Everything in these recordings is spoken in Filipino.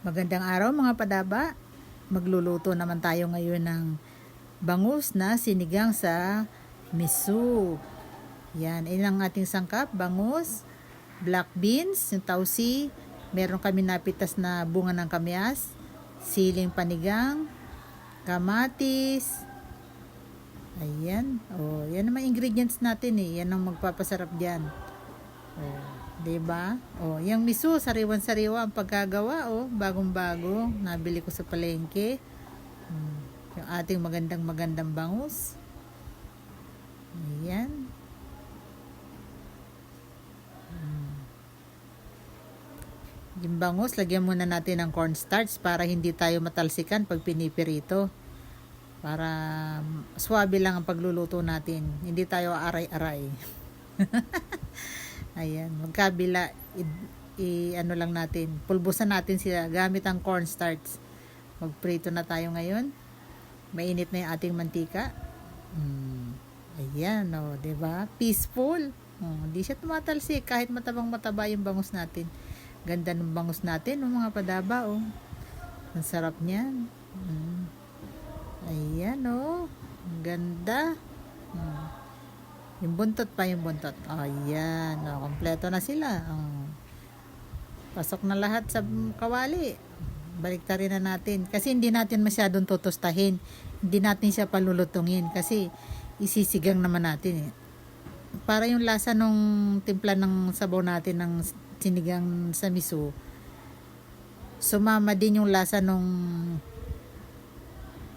Magandang araw mga padaba. Magluluto naman tayo ngayon ng bangus na sinigang sa miso. Yan, ilang ating sangkap: bangus, black beans, yung tausi, meron kami napitas na bunga ng kamyas, siling panigang, kamatis. Ayan, yan naman ingredients natin yan ang magpapasarap diyan. Diba? Yung miso, sariwan-sariwa ang pagkagawa, bagong-bago, nabili ko sa palengke. Yung ating magandang bangus. Ayan. Yung bangus, lagyan muna natin ng cornstarch para hindi tayo matalsikan pag pinipirito. Para swabe lang ang pagluluto natin. Hindi tayo aray-aray. Ayan, magkabila, ano lang natin, pulbusan natin sila gamit ang cornstarch. Magprito na tayo ngayon. Mainit na yung ating mantika. Ayan, diba? Peaceful. Hindi siya tumatalsik kahit matabang-mataba yung bangus natin. Ganda ng bangus natin, mga padaba, Ang sarap niyan. Ayan, ganda. Yung buntot pa, yung buntot. Ayan, kompleto na sila. Pasok na lahat sa kawali. Baliktarin na natin. Kasi hindi natin masyadong tutustahin. Hindi natin siya palulutungin. Kasi isisigang naman natin. Para yung lasa nung timpla ng sabaw natin ng sinigang sa miso, sumama din yung lasa nung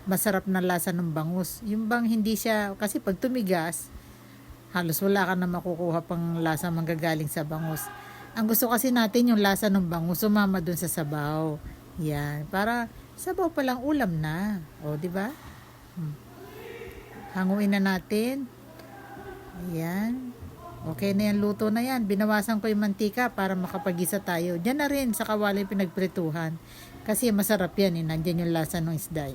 masarap na lasa ng bangus. Yung bang hindi siya, kasi pag tumigas, halos wala ka na makukuha pang lasa manggagaling sa bangus. Ang gusto kasi natin yung lasa ng bangus sumama dun sa sabaw. Yan, para sabaw pa lang ulam na. Di ba? Hanguin na natin. Ayan. Okay na yan, luto na yan. Binawasan ko yung mantika para makapagisa tayo. Diyan na rin sa kawali pinagprituhan. Kasi masarap yan, Nandiyan yung lasa ng isda.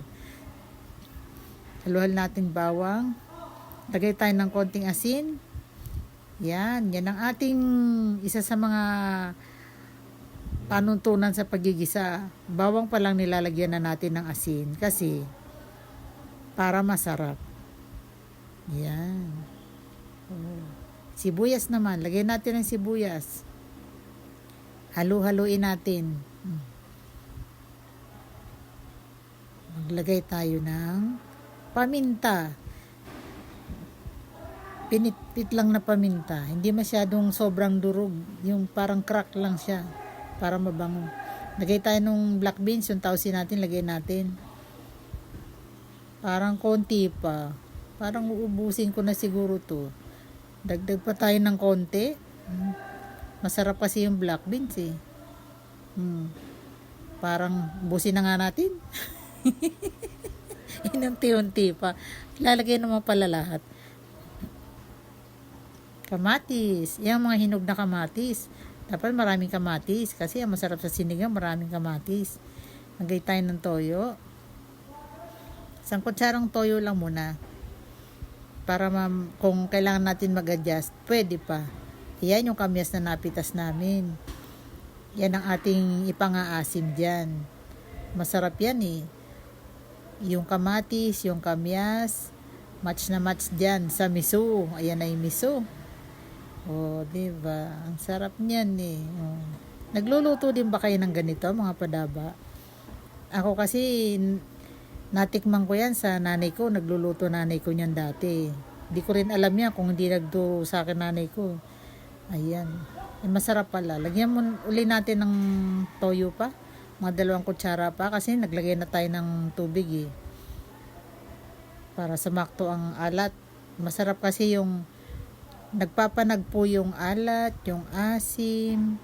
Haluhan natin bawang. Lagay tayo ng konting asin. Yan ang ating isa sa mga panuntunan sa paggigisa. Bawang pa lang nilalagyan na natin ng asin kasi para masarap. Yan. Sibuyas naman, lagay natin ng sibuyas. Halu-haluin natin. Maglagay tayo ng paminta. Pinitpit lang na paminta. Hindi masyadong sobrang durog. Yung parang crack lang siya. Para mabango. Lagay tayo ng black beans. Yung tausi natin, lagay natin. Parang konti pa. Parang uubusin ko na siguro to. Dagdag pa tayo ng konti. Masarap kasi yung black beans Parang ubusin na nga natin. Inunti-unti pa. Lalagay naman pala lahat. Kamatis. Yung mga hinog na kamatis. Dapat maraming kamatis. Kasi ang masarap sa sinigang, maraming kamatis. Lagay tayo ng toyo. Isang kutsarang toyo lang muna. Para kung kailangan natin mag-adjust, pwede pa. Yan yung kamyas na napitas namin. Yan ang ating ipang-aasim dyan. Masarap yan Yung kamatis, yung kamyas, match na match dyan sa miso. Ayan na yung miso. Diba? Ang sarap niyan Nagluluto din ba kayo ng ganito, mga padaba? Ako kasi natikman ko yan sa nanay ko. Nagluluto nanay ko niyan dati. Hindi ko rin alam yan kung hindi nagdo sa akin nanay ko. Ayan. Masarap pala. Lagyan mo uli natin ng toyo pa. Mga 2 kutsara pa kasi naglagay na tayo ng tubig para sumakto ang alat. Masarap kasi yung nagpapanagpo yung alat, yung asim.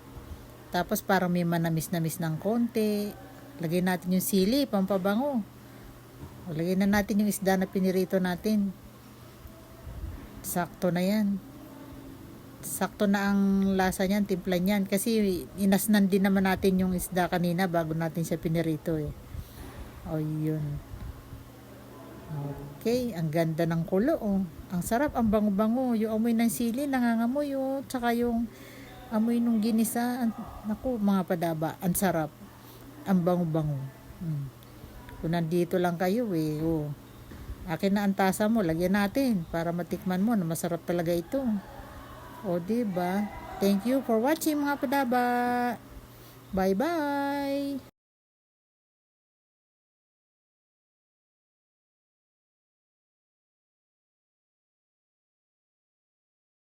Tapos parang may manamis-namis ng konti. Lagay natin yung sili, pampabango. Lagay na natin yung isda na pinirito natin. Sakto na yan. Sakto na ang lasa niyan, timpla niyan. Kasi inasnan din naman natin yung isda kanina bago natin siya pinirito yun. Okay, ang ganda ng kulo Ang sarap, ang bango-bango. Yung amoy ng sili, nangangamoy Tsaka yung amoy nung ginisa. Naku, mga padaba, ang sarap. Ang bango-bango. Kung nandito lang kayo akin na ang tasa mo, lagyan natin para matikman mo na masarap talaga ito. Diba? Thank you for watching mga padaba. Bye-bye!